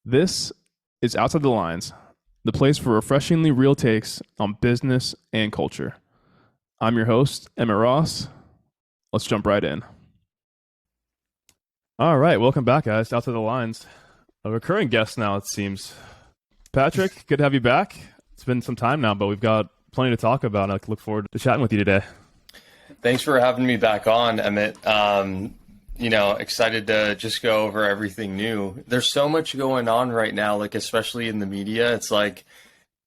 This is Outside the Lines, the place for refreshingly real takes on business and culture. I'm your host, Emmett Ross. Let's jump right in. All right, welcome back, guys. Outside the Lines. A recurring guest now, it seems. Patrick, good to have you back. It's been some time now, but we've got plenty to talk about. I look forward to chatting with you today. Thanks for having me back on, Emmett. Excited to just go over everything new. There's so much going on right now, like especially in the media. It's like,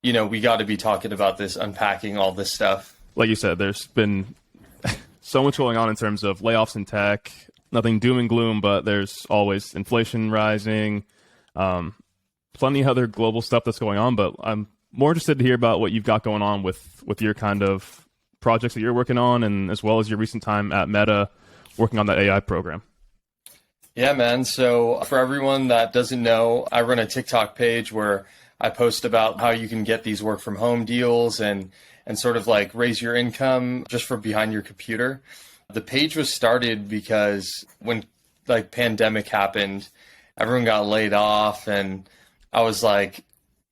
we got to be talking about this, unpacking all this stuff. Like you said, there's been so much going on in terms of layoffs in tech. Nothing doom and gloom, but there's always inflation rising, plenty of other global stuff that's going on. But I'm more interested to hear about what you've got going on with your kind of projects that you're working on, and as well as your recent time at Meta working on that AI program. Yeah, man. So for everyone that doesn't know, I run a TikTok page where I post about how you can get these work from home deals and sort of like raise your income just from behind your computer. The page was started because when like pandemic happened, everyone got laid off, and I was like,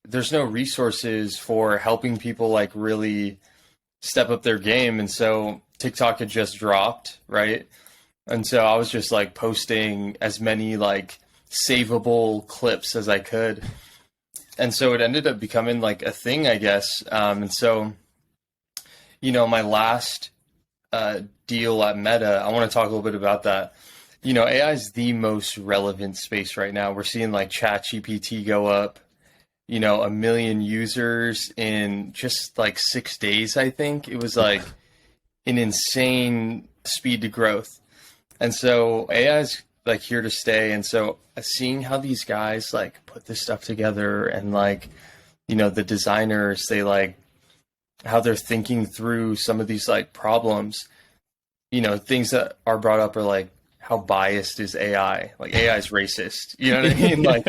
there's no resources for helping people like really step up their game. And so TikTok had just dropped, right? And so I was just like posting as many like savable clips as I could. And so it ended up becoming like a thing, I guess. And so, my last deal at Meta, I want to talk a little bit about that. AI is the most relevant space right now. We're seeing like ChatGPT go up, 1 million users in just like 6 days, I think. It was like an insane speed to growth. And so AI is like here to stay. And so seeing how these guys like put this stuff together and like, the designers, they like how they're thinking through some of these like problems, things that are brought up are like, how biased is AI? Like AI is racist. You know what I mean? Like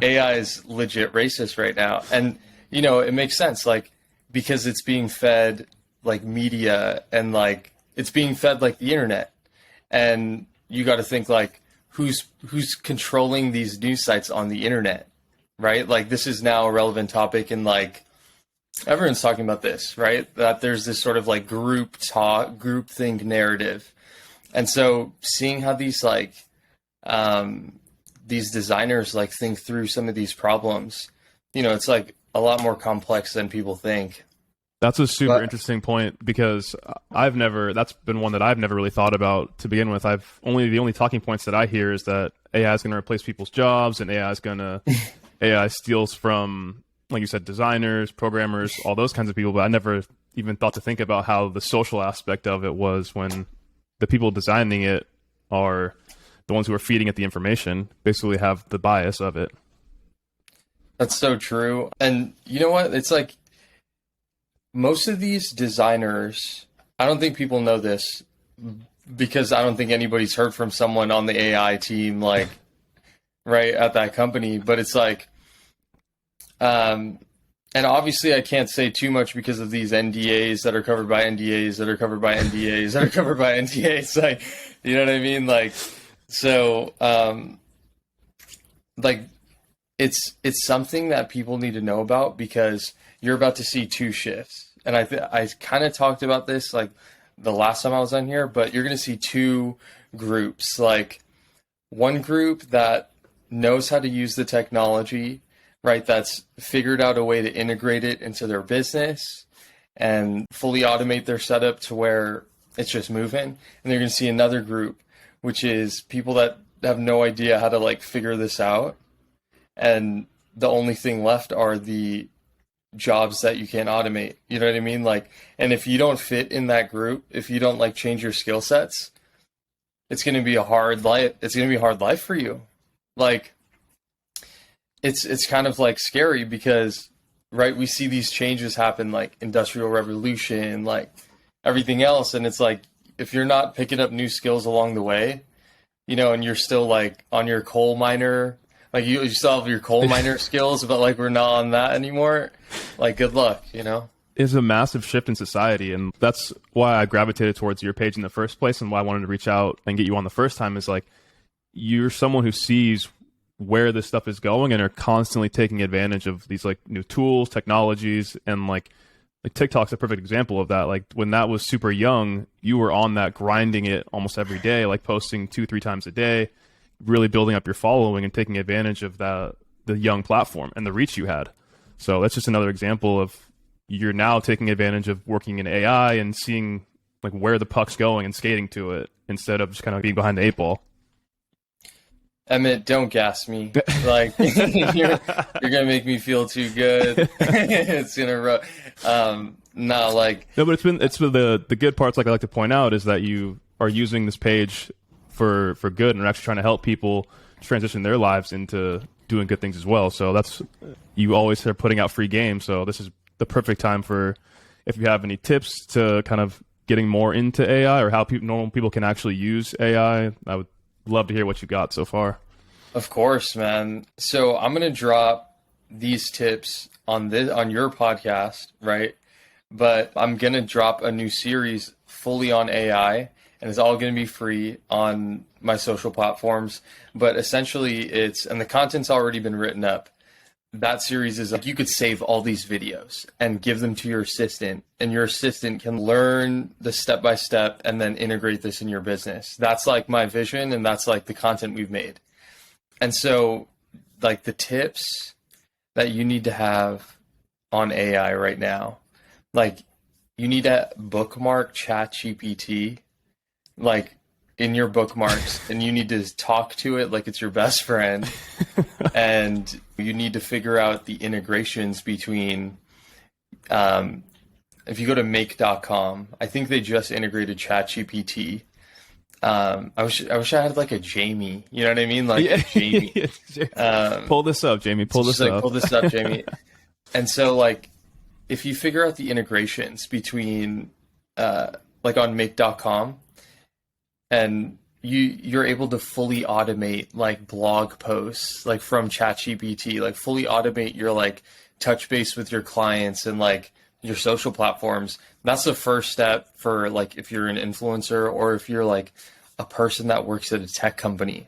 AI is legit racist right now. And, it makes sense, like, because it's being fed like media and like it's being fed like the internet. And you got to think like, who's controlling these news sites on the internet, right? Like this is now a relevant topic, and like everyone's talking about this, right? That there's this sort of like group think narrative. And so seeing how these like these designers like think through some of these problems, it's like a lot more complex than people think. That's a super interesting point, because that's been one that I've never really thought about to begin with. The only talking points that I hear is that AI is going to replace people's jobs, and AI steals from, like you said, designers, programmers, all those kinds of people. But I never even thought to think about how the social aspect of it was when the people designing it are the ones who are feeding it the information, basically have the bias of it. That's so true. And you know what? It's like, most of these designers, I don't think people know this because I don't think anybody's heard from someone on the AI team, like right at that company, but it's like, and obviously I can't say too much because of these NDAs that are covered by NDAs that are covered by NDAs that are covered by NDAs. Like, you know what I mean? Like, so, like it's something that people need to know about, because you're about to see two shifts. And I kind of talked about this like the last time I was on here, but you're going to see two groups. Like one group that knows how to use the technology, right? That's figured out a way to integrate it into their business and fully automate their setup to where it's just moving. And you're going to see another group, which is people that have no idea how to like figure this out. And the only thing left are the jobs that you can't automate. You know what I mean? Like, and if you don't fit in that group, if you don't like change your skill sets, it's going to be a hard life. It's going to be a hard life for you. Like, it's kind of like scary because, right, we see these changes happen, like industrial revolution, like everything else. And it's like, if you're not picking up new skills along the way, and you're still like on your coal miner, like you still have your coal miner skills, but like we're not on that anymore. Like, good luck, It's a massive shift in society, and that's why I gravitated towards your page in the first place, and why I wanted to reach out and get you on the first time is like, you're someone who sees where this stuff is going and are constantly taking advantage of these like new tools, technologies, and like TikTok's a perfect example of that. Like when that was super young, you were on that grinding it almost every day, like posting 2-3 times a day, really building up your following and taking advantage of the young platform and the reach you had. So that's just another example of you're now taking advantage of working in AI and seeing like where the puck's going and skating to it instead of just kind of being behind the 8 ball. Emmett, don't gas me. Like you're gonna make me feel too good. It's gonna No, but it's been the good parts. Like I like to point out is that you are using this page for good and are actually trying to help people transition their lives into doing good things as well. So that's, you always are putting out free games. So this is the perfect time for, if you have any tips to kind of getting more into AI or how normal people can actually use AI, I would love to hear what you got so far. Of course, man. So I'm going to drop these tips on your podcast, right? But I'm going to drop a new series fully on AI, and it's all going to be free on my social platforms. But essentially and the content's already been written up. That series is like, you could save all these videos and give them to your assistant, and your assistant can learn the step-by-step and then integrate this in your business. That's like my vision, and that's like the content we've made. And so like the tips that you need to have on AI right now, like you need to bookmark ChatGPT, like in your bookmarks, and you need to talk to it like it's your best friend. And you need to figure out the integrations between, if you go to make.com, I think they just integrated ChatGPT. I wish I had like a Jamie, you know what I mean? Like yeah. Jamie. Pull this up, Jamie. Pull this up, Jamie. And so like, if you figure out the integrations between, like on make.com, and you're able to fully automate like blog posts, like from ChatGPT, like fully automate your like touch base with your clients and like your social platforms. That's the first step for like, if you're an influencer or if you're like a person that works at a tech company.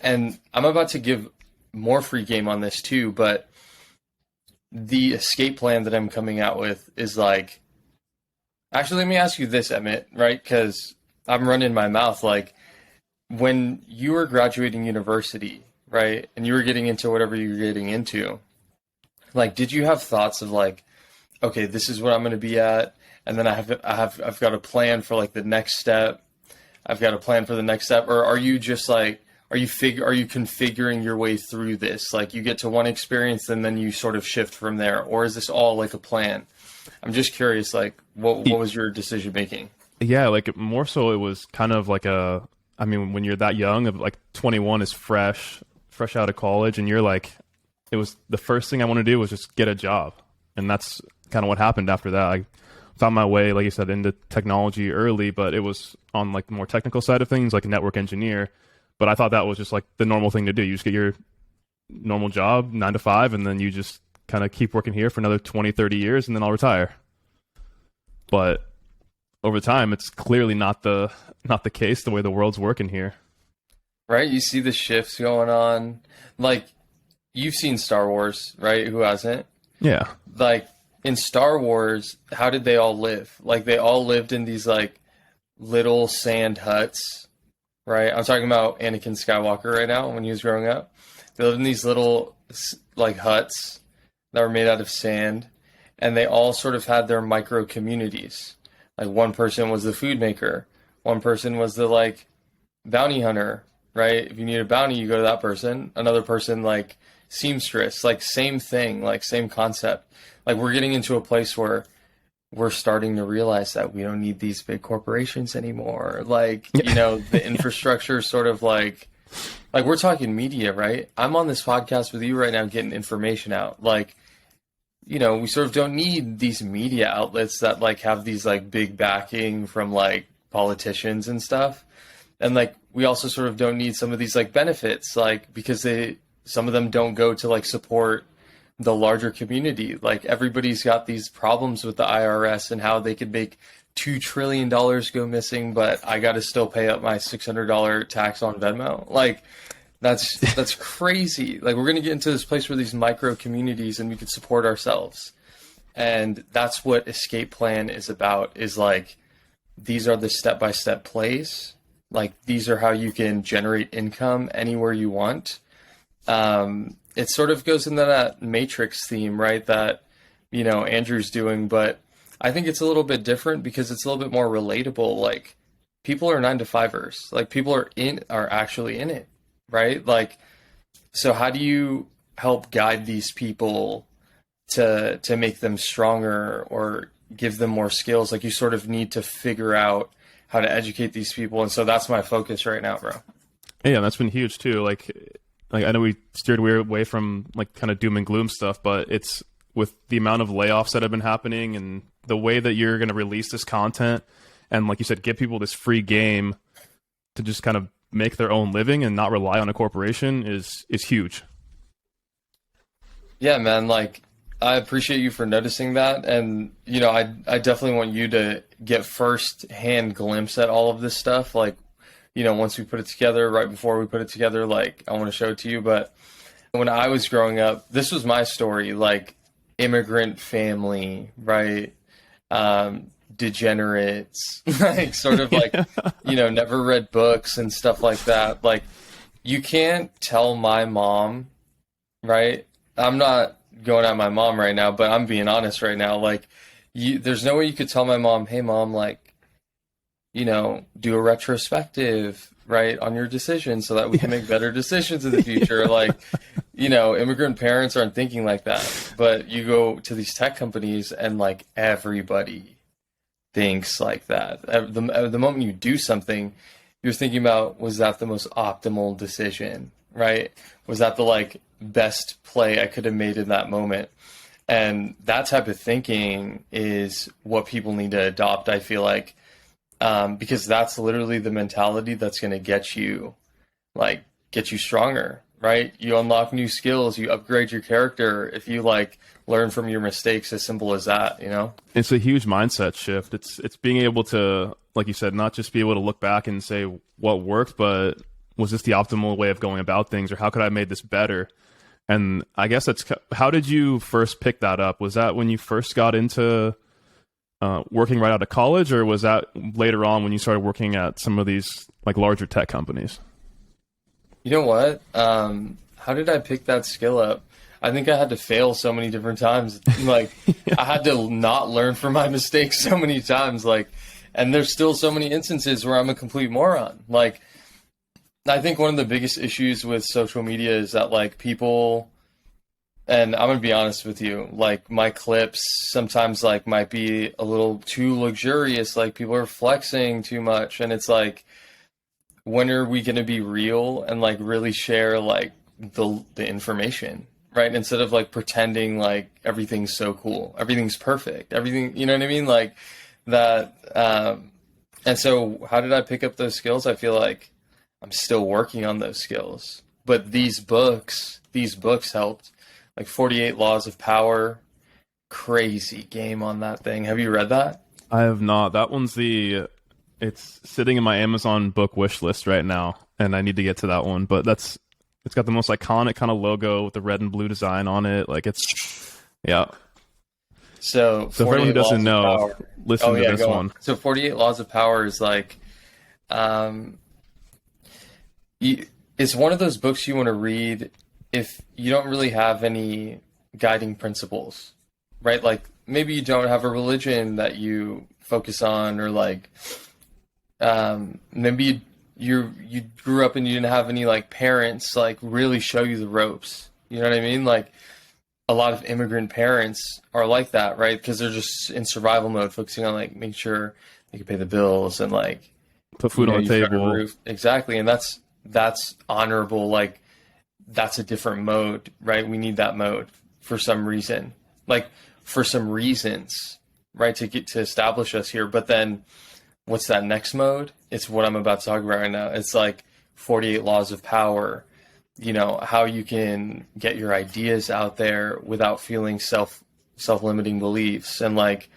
And I'm about to give more free game on this too, but the escape plan that I'm coming out with is like, actually, let me ask you this, Emmett, right? Because I'm running my mouth. Like when you were graduating university, right? And you were getting into whatever you were getting into, like, did you have thoughts of like, okay, this is what I'm going to be at, and then I've got a plan for like the next step. I've got a plan for the next step, or are you just like, are you configuring your way through this? Like you get to one experience and then you sort of shift from there, or is this all like a plan? I'm just curious, like what was your decision making? Yeah, like more so it was kind of like I mean, when you're that young, of like 21 is fresh out of college, and you're like, it was the first thing I want to do was just get a job. And that's kind of what happened after that. I found my way, like you said, into technology early, but it was on like the more technical side of things, like a network engineer. But I thought that was just like the normal thing to do. You just get your normal job, 9 to 5, and then you just kind of keep working here for another 20, 30 years, and then I'll retire. But over time, it's clearly not the case, the way the world's working here. Right? You see the shifts going on. Like, you've seen Star Wars, right? Who hasn't? Yeah. Like, in Star Wars, how did they all live? Like, they all lived in these, like, little sand huts, right? I'm talking about Anakin Skywalker right now when he was growing up. They lived in these little, like, huts that were made out of sand, and they all sort of had their micro communities. Like, one person was the food maker. One person was the, like, bounty hunter, right? If you need a bounty, you go to that person. Another person, like, seamstress, like, same thing, like, same concept. Like, we're getting into a place where we're starting to realize that we don't need these big corporations anymore. Like, you know, the infrastructure is sort of like we're talking media, right? I'm on this podcast with you right now getting information out. Like, you know, we sort of don't need these media outlets that like have these like big backing from like politicians and stuff. And like, we also sort of don't need some of these like benefits, like, because some of them don't go to like support the larger community. Like, everybody's got these problems with the IRS and how they could make $2 trillion go missing, but I got to still pay up my $600 tax on Venmo. Like, That's crazy. Like, we're going to get into this place where these micro communities and we could support ourselves. And that's what Escape Plan is about, is like, these are the step-by-step plays. Like, these are how you can generate income anywhere you want. It sort of goes into that Matrix theme, right? That, Andrew's doing, but I think it's a little bit different because it's a little bit more relatable. Like, people are 9-to-5ers. Like, people are actually in it, right? Like, so how do you help guide these people to make them stronger or give them more skills? Like, you sort of need to figure out how to educate these people. And so that's my focus right now, bro. Yeah, that's been huge too. Like I know we steered away from like kind of doom and gloom stuff, but it's with the amount of layoffs that have been happening and the way that you're going to release this content and, like you said, give people this free game to just kind of make their own living and not rely on a corporation is huge. Yeah, man. Like, I appreciate you for noticing that. And, I definitely want you to get first-hand glimpse at all of this stuff. Like, once we put it together, right before we put it together, like, I want to show it to you. But when I was growing up, this was my story, like, immigrant family, right? Degenerates, like, sort of like, never read books and stuff like that. Like, you can't tell my mom, right? I'm not going at my mom right now, but I'm being honest right now. Like, there's no way you could tell my mom, hey mom, like, do a retrospective, right, on your decisions so that we can make better decisions in the future. Like, immigrant parents aren't thinking like that, but you go to these tech companies and like everybody thinks like that. The moment you do something, you're thinking about, was that the most optimal decision, right? Was that the like best play I could have made in that moment? And that type of thinking is what people need to adopt, I feel like, because that's literally the mentality that's going to get you stronger, right? You unlock new skills, you upgrade your character if you like learn from your mistakes, as simple as that, It's a huge mindset shift. It's being able to, like you said, not just be able to look back and say what worked, but was this the optimal way of going about things, or how could I have made this better? And I guess how did you first pick that up? Was that when you first got into working right out of college, or was that later on when you started working at some of these like larger tech companies? You know what? How did I pick that skill up? I think I had to fail so many different times. Like, I had to not learn from my mistakes so many times. Like, and there's still so many instances where I'm a complete moron. Like, I think one of the biggest issues with social media is that like people, and I'm going to be honest with you, like my clips sometimes like might be a little too luxurious. Like, people are flexing too much. And it's like, when are we going to be real and like really share like the information, right? Instead of like pretending like everything's so cool, everything's perfect, everything, you know what I mean? Like that. And so how did I pick up those skills? I feel like I'm still working on those skills, but these books helped. Like 48 Laws of Power, crazy game on that thing. Have you read that? I have not. That one's it's sitting in my Amazon book wish list right now, and I need to get to that one. But it's got the most iconic kind of logo with the red and blue design on it. Like, yeah. So for anyone who doesn't know, listen to this one. So 48 Laws of Power is like, it's one of those books you want to read if you don't really have any guiding principles, right? Like, maybe you don't have a religion that you focus on, or like, maybe you grew up and you didn't have any like parents like really show you the ropes. You know what I mean? Like, a lot of immigrant parents are like that, right? Because they're just in survival mode, focusing on like making sure they can pay the bills and like put food on the table. Exactly. And that's honorable. Like, that's a different mode, right? We need that mode for some reason, like for some reasons, right? To establish us here. But then what's that next mode? It's what I'm about to talk about right now. It's like 48 Laws of Power, how you can get your ideas out there without feeling self-limiting beliefs, and like,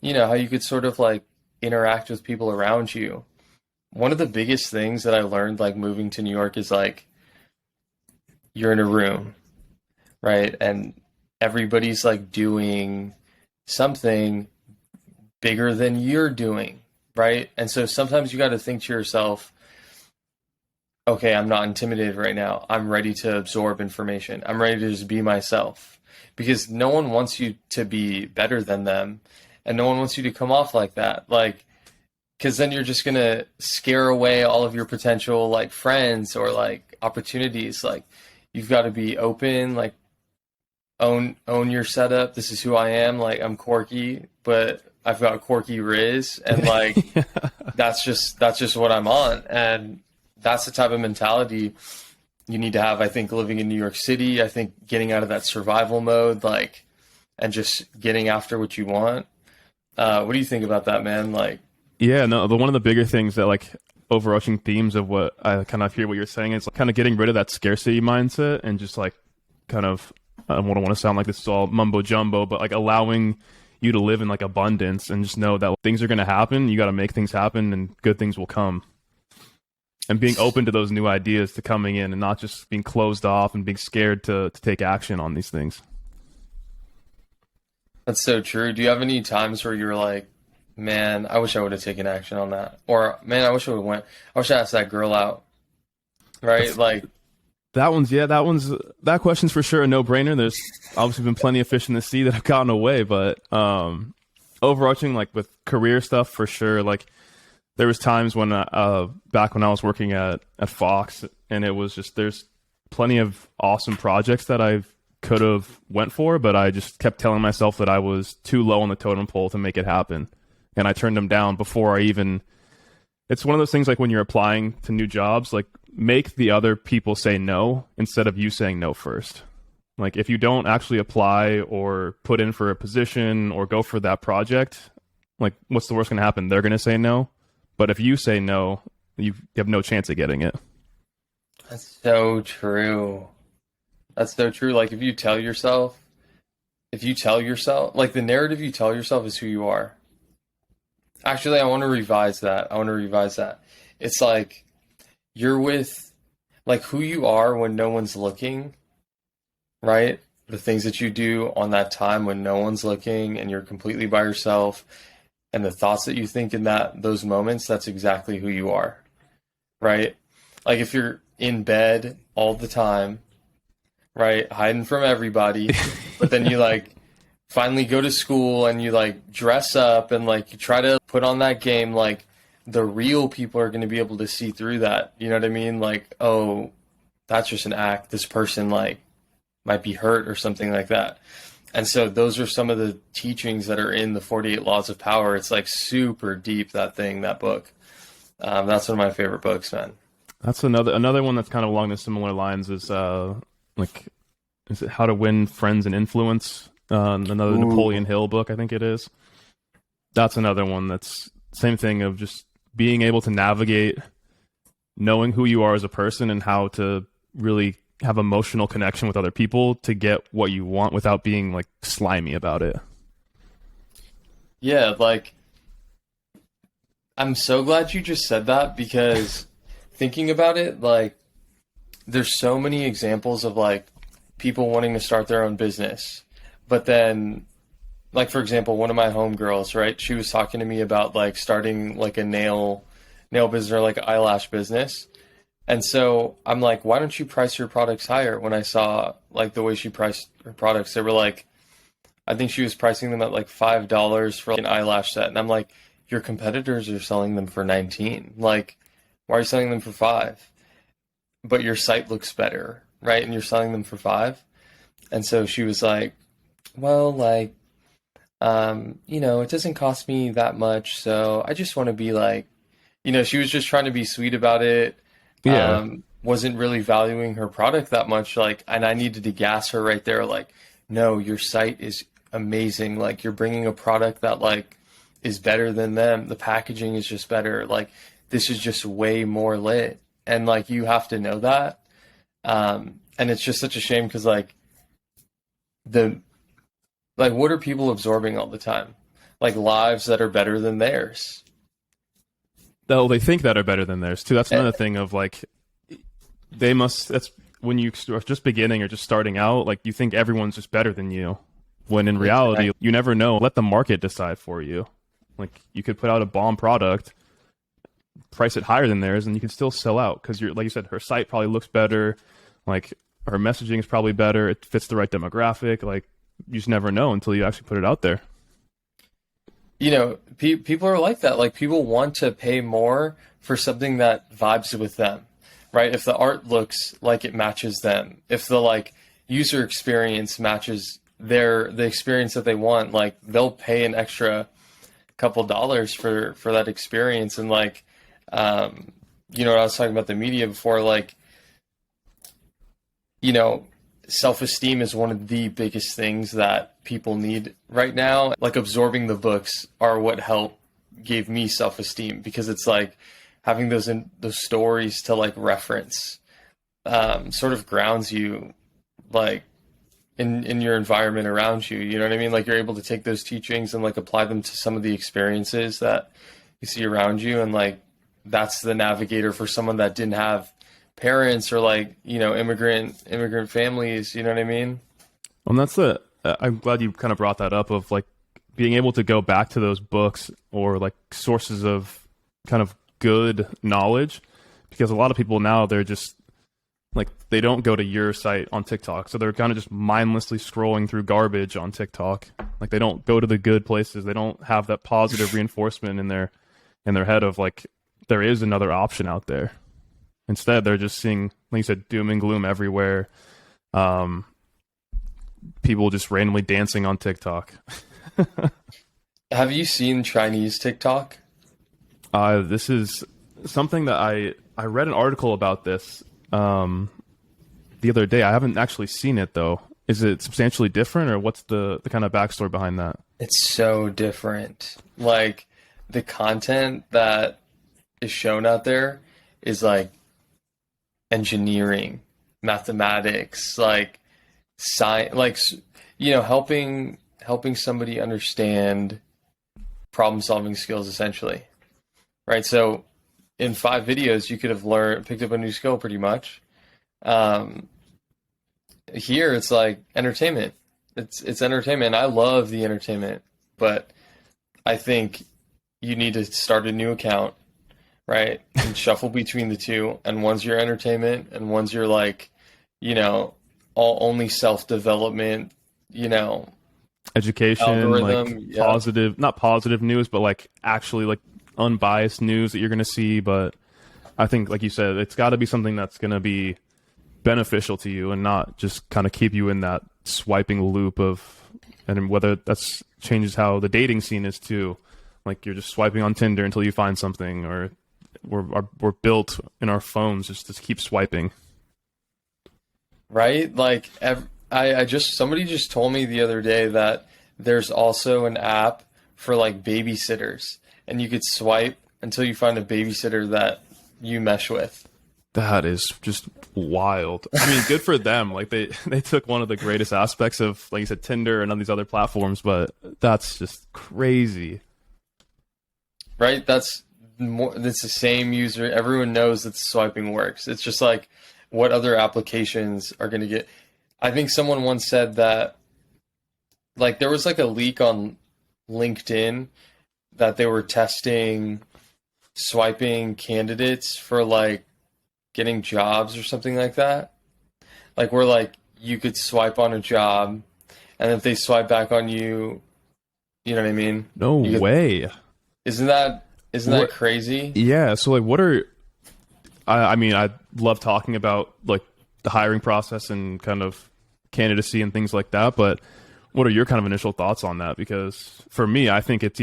how you could sort of like interact with people around you. One of the biggest things that I learned like moving to New York is like, you're in a room, right? And everybody's like doing something bigger than you're doing, right? And so sometimes you got to think to yourself, okay, I'm not intimidated right now. I'm ready to absorb information. I'm ready to just be myself, because no one wants you to be better than them, and no one wants you to come off like that. Like, because then you're just going to scare away all of your potential like friends or like opportunities. Like, you've got to be open, like own your setup. This is who I am. Like, I'm quirky, but I've got quirky Riz, and like that's just what I'm on. And that's the type of mentality you need to have, I think, living in New York City. I think getting out of that survival mode, like, and just getting after what you want. What do you think about that, man? Like, yeah, no, but one of the bigger things that like overarching themes of what I kind of hear what you're saying is like, kind of getting rid of that scarcity mindset and just like kind of, I don't want to sound like this is all mumbo jumbo, but like allowing you to live in like abundance and just know that things are going to happen. You got to make things happen and good things will come. And being open to those new ideas to coming in and not just being closed off and being scared to take action on these things. that's so true. Do you have any times where you're like, man, I wish I would have taken action on that? Or, man, I wish I would have went. I wish I asked that girl out. Right? Like, that question's for sure a no-brainer. There's obviously been plenty of fish in the sea that have gotten away, but overarching, like with career stuff, for sure. Like, there was times when back when I was working at Fox, and it was just, there's plenty of awesome projects that I could have went for, but I just kept telling myself that I was too low on the totem pole to make it happen. And I turned them down before I even, it's one of those things like when you're applying to new jobs, like make the other people say no instead of you saying no first. Like if you don't actually apply or put in for a position or go for that project, like what's the worst going to happen? They're going to say no. But if you say no, you have no chance of getting it. that's so true. That's so true. Like, if you tell yourself, like the narrative you tell yourself is who you are. Actually, I want to revise that. It's like you're with, like, who you are when no one's looking, right? The things that you do on that time when no one's looking and you're completely by yourself, and the thoughts that you think in those moments, that's exactly who you are, right? Like if you're in bed all the time, right, hiding from everybody, but then you like finally go to school and you like dress up and like you try to put on that game, like the real people are going to be able to see through that. You know what I mean? Like, oh, that's just an act. This person like might be hurt or something like that. And so those are some of the teachings that are in the 48 Laws of Power. It's like super deep, that book. That's one of my favorite books, man. That's another one that's kind of along the similar lines is is it How to Win Friends and Influence? Another Napoleon Hill book, I think it is. That's another one that's same thing of just being able to navigate, knowing who you are as a person and how to really have emotional connection with other people to get what you want without being like slimy about it. Yeah, like I'm so glad you just said that, because thinking about it, like there's so many examples of like people wanting to start their own business, but then like, for example, one of my homegirls, right? She was talking to me about like starting like a nail business or like eyelash business. And so I'm like, why don't you price your products higher? When I saw like the way she priced her products, they were like, I think she was pricing them at like $5 for like, an eyelash set. And I'm like, your competitors are selling them for $19. Like, why are you selling them for $5? But your site looks better, right? And you're selling them for $5. And so she was like, well, like, it doesn't cost me that much. So I just want to be like, she was just trying to be sweet about it. Yeah. Wasn't really valuing her product that much. Like, and I needed to gas her right there. Like, no, your site is amazing. Like, you're bringing a product that like is better than them. The packaging is just better. Like, this is just way more lit. And like, you have to know that. And it's just such a shame because like what are people absorbing all the time? Like lives that are better than theirs. Though they think that are better than theirs too. That's another thing of like, that's when you are just beginning or just starting out, like you think everyone's just better than you, when in reality, you never know. Let the market decide for you. Like you could put out a bomb product, price it higher than theirs, and you can still sell out because you're, like you said, her site probably looks better, like her messaging is probably better, it fits the right demographic. Like you just never know until you actually put it out there. You know, people are like that. Like people want to pay more for something that vibes with them, right? If the art looks like it matches them, if the like user experience matches the experience that they want, like they'll pay an extra couple dollars for that experience. And like, you know, I was talking about the media before, like, you know, self-esteem is one of the biggest things that people need right now. Like absorbing the books are what gave me self-esteem, because it's like having those stories to like reference, sort of grounds you like in your environment around you. You know what I mean? Like you're able to take those teachings and like apply them to some of the experiences that you see around you. And like, that's the navigator for someone that didn't have parents or like, you know, immigrant families, you know what I mean? And that's I'm glad you kind of brought that up, of like being able to go back to those books or like sources of kind of good knowledge, because a lot of people now, they're just like, they don't go to your site on TikTok. So they're kind of just mindlessly scrolling through garbage on TikTok. Like they don't go to the good places. They don't have that positive reinforcement in their head of like, there is another option out there. Instead, they're just seeing, like you said, doom and gloom everywhere. People just randomly dancing on TikTok. Have you seen Chinese TikTok? This is something that I read an article about this the other day. I haven't actually seen it though. Is it substantially different, or what's the kind of backstory behind that? It's so different. Like the content that is shown out there is like engineering, mathematics, like science, like, you know, helping somebody understand problem solving skills essentially, right? So in 5 videos you could have picked up a new skill pretty much. Here it's like entertainment. It's entertainment. I love the entertainment, but I think you need to start a new account, right? And shuffle between the two. And one's your entertainment and one's your like, you know, only self-development, you know, education, algorithm, like positive, not positive news, but like actually like unbiased news that you're going to see. But I think, like you said, it's got to be something that's going to be beneficial to you and not just kind of keep you in that swiping loop of, and whether that's changes how the dating scene is too. Like you're just swiping on Tinder until you find something, or we're built in our phones just to keep swiping. Right? Like somebody just told me the other day that there's also an app for like babysitters, and you could swipe until you find a babysitter that you mesh with. That is just wild. I mean, good for them. Like they took one of the greatest aspects of, like you said, Tinder and all these other platforms, but that's just crazy. Right? It's the same user. Everyone knows that swiping works. It's just like, what other applications are going to get? I think someone once said that, like, there was like a leak on LinkedIn that they were testing swiping candidates for like getting jobs or something like that. Like where like you could swipe on a job, and if they swipe back on you, you know what I mean? No way. Isn't that crazy? Yeah. So like, what are? I mean, I love talking about like the hiring process and kind of candidacy and things like that. But what are your kind of initial thoughts on that? Because for me, I think it's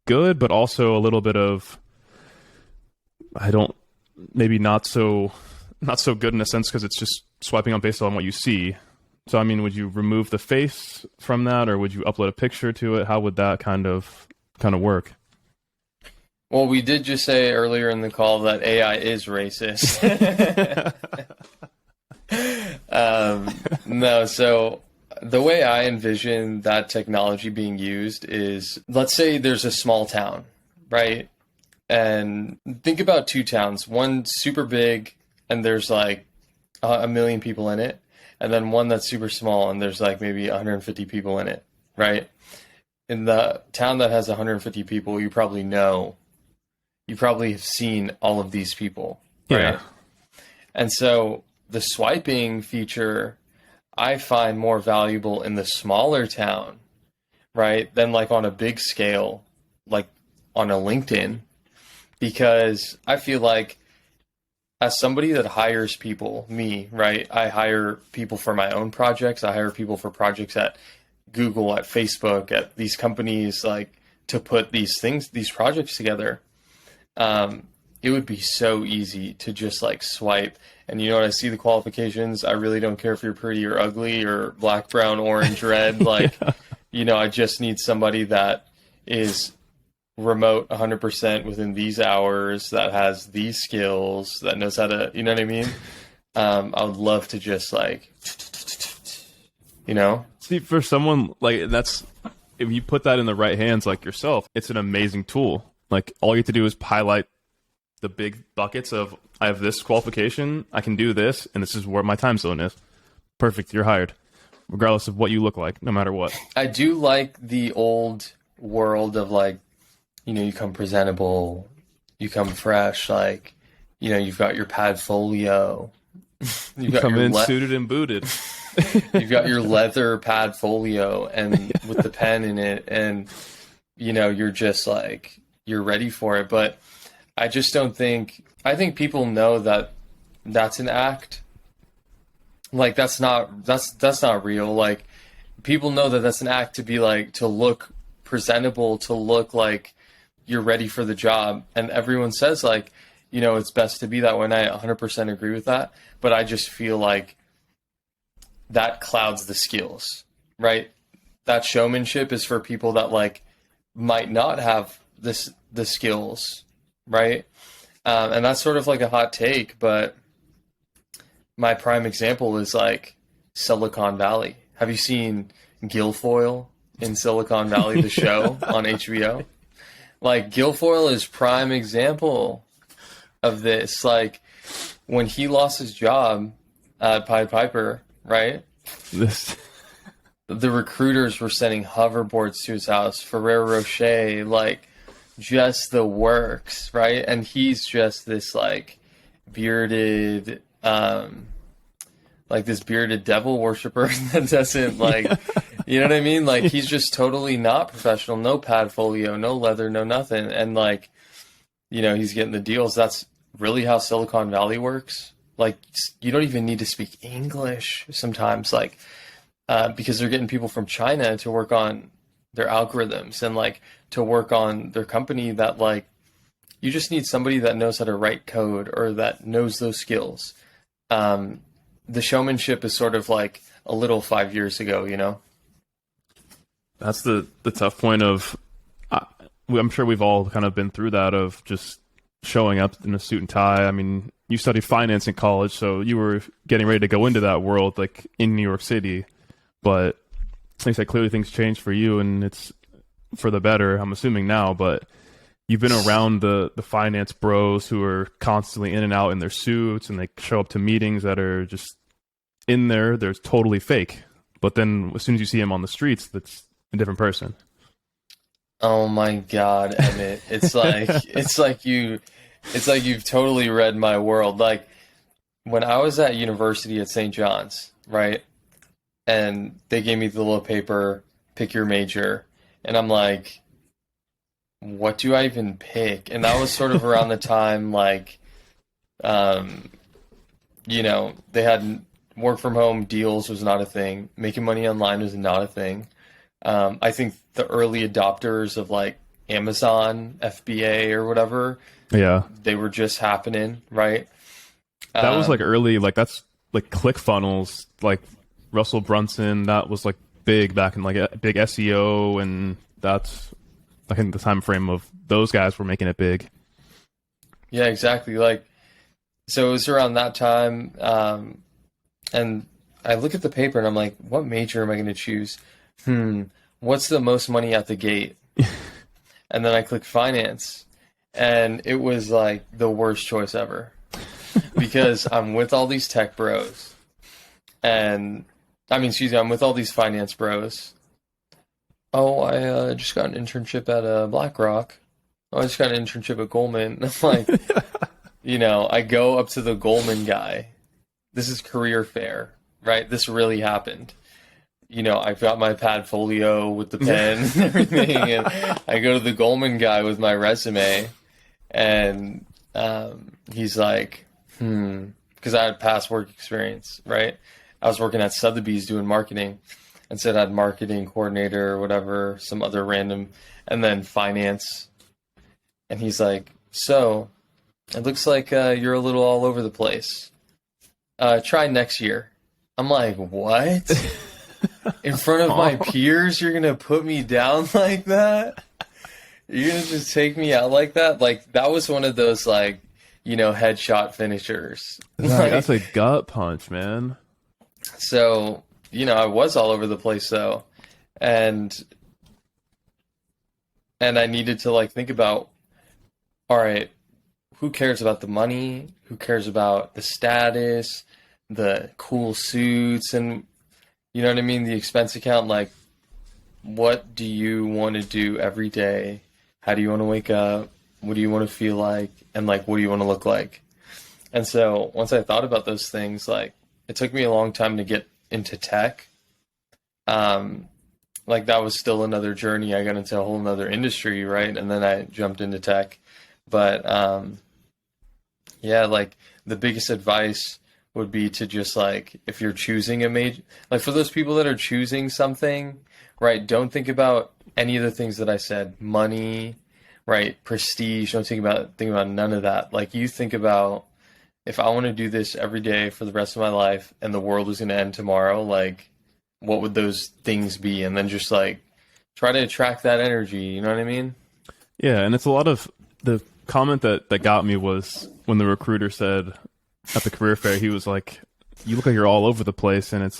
good, but also a little bit of, maybe not so good in a sense, because it's just swiping on based on what you see. So, I mean, would you remove the face from that, or would you upload a picture to it? How would that kind of work? Well, we did just say earlier in the call that AI is racist. No, so the way I envision that technology being used is, let's say there's a small town, right? And think about 2 towns, one super big and there's like a million people in it, and then one that's super small and there's like maybe 150 people in it, right? In the town that has 150 people, you probably have seen all of these people, right? Yeah. And so the swiping feature I find more valuable in the smaller town, right? Than like on a big scale, like on a LinkedIn, because I feel like as somebody that hires people, me, right? I hire people for my own projects. I hire people for projects at Google, at Facebook, at these companies, like to put these projects together. It would be so easy to just like swipe. And you know what? I see the qualifications. I really don't care if you're pretty or ugly or black, brown, orange, red. Like, I just need somebody that is remote 100% within these hours, that has these skills, that knows how to, you know what I mean? I would love to just like, See, for someone like if you put that in the right hands, like yourself, it's an amazing tool. Like all you have to do is highlight the big buckets of, I have this qualification, I can do this, and this is where my time zone is. Perfect, you're hired, regardless of what you look like, no matter what. I do like the old world of like, you come presentable, you come fresh, like, you've got your padfolio. You come in suited and booted. You've got your leather padfolio and with the pen in it, and, you're just like, you're ready for it. But I just don't think, I think people know that that's an act. Like, that's not real. Like, people know that that's an act to be like, to look presentable, to look like you're ready for the job. And everyone says like, it's best to be that way. And I 100% agree with that. But I just feel like that clouds the skills, right? That showmanship is for people that like might not have the skills, right? And that's sort of like a hot take, but my prime example is like Silicon Valley. Have you seen Guilfoyle in Silicon Valley, the show on HBO? Like, Guilfoyle is prime example of this. Like, when he lost his job at Pied Piper, right? The recruiters were sending hoverboards to his house, Ferrero Rocher, like, just the works, right? And he's just this, like, bearded, this bearded devil worshiper that doesn't, like... You know what I mean? Like, he's just totally not professional, no padfolio, no leather, no nothing. And like, he's getting the deals. That's really how Silicon Valley works. Like, you don't even need to speak English sometimes, like, because they're getting people from China to work on their algorithms and like to work on their company, that like, you just need somebody that knows how to write code or that knows those skills. The showmanship is sort of like a little 5 years ago, That's the tough point of, I'm sure we've all kind of been through that, of just showing up in a suit and tie. I mean, you studied finance in college, so you were getting ready to go into that world, like in New York City. But like I said, clearly things changed for you, and it's for the better, I'm assuming now. But you've been around the finance bros who are constantly in and out in their suits, and they show up to meetings that are just in there. They're totally fake. But then as soon as you see them on the streets, that's a different person. Oh my God, Emmett. It's like you've totally read my world. Like, when I was at university at St. John's, right? And they gave me the little paper, pick your major. And I'm like, what do I even pick? And that was sort of around the time, like, they had work from home deals was not a thing. Making money online was not a thing. I think the early adopters of like Amazon, FBA or whatever, they were just happening, right? That was like early, like that's like ClickFunnels, like Russell Brunson, that was like big back in like a big SEO, and that's I think the time frame of those guys were making it big. Yeah, exactly. Like, so it was around that time, and I look at the paper and I'm like, what major am I going to choose? What's the most money at the gate? And then I click finance, and it was like the worst choice ever. because I'm with all these tech bros, and I'm with all these finance bros. Oh, I just got an internship at BlackRock. Oh, I just got an internship at Goldman. I'm like, I go up to the Goldman guy. This is career fair, right? This really happened. I've got my Padfolio with the pen and everything, and I go to the Goldman guy with my resume, and he's like, because I had past work experience, right? I was working at Sotheby's doing marketing, and said I had marketing coordinator or whatever, some other random, and then finance. And he's like, so, it looks like you're a little all over the place. Try next year. I'm like, what? In front of my peers, you're going to put me down like that? You're going to just take me out like that? Like, that was one of those, headshot finishers. That's a gut punch, man. So, I was all over the place, though. And I needed to, think about, all right, who cares about the money? Who cares about the status, the cool suits, and, you know what I mean, the expense account? Like, what do you want to do every day? How do you want to wake up? What do you want to feel like? And, what do you want to look like? And so once I thought about those things, it took me a long time to get into tech. That was still another journey. I got into a whole nother industry, right? And then I jumped into tech. But the biggest advice would be to just if you're choosing a major, for those people that are choosing something, right? Don't think about any of the things that I said, money, right? Prestige. Don't think about none of that. You think about, if I want to do this every day for the rest of my life and the world is going to end tomorrow, what would those things be? And then just try to attract that energy. You know what I mean? Yeah. And it's a lot of the comment that got me was when the recruiter said at the career fair, he was like, you look like you're all over the place. And it's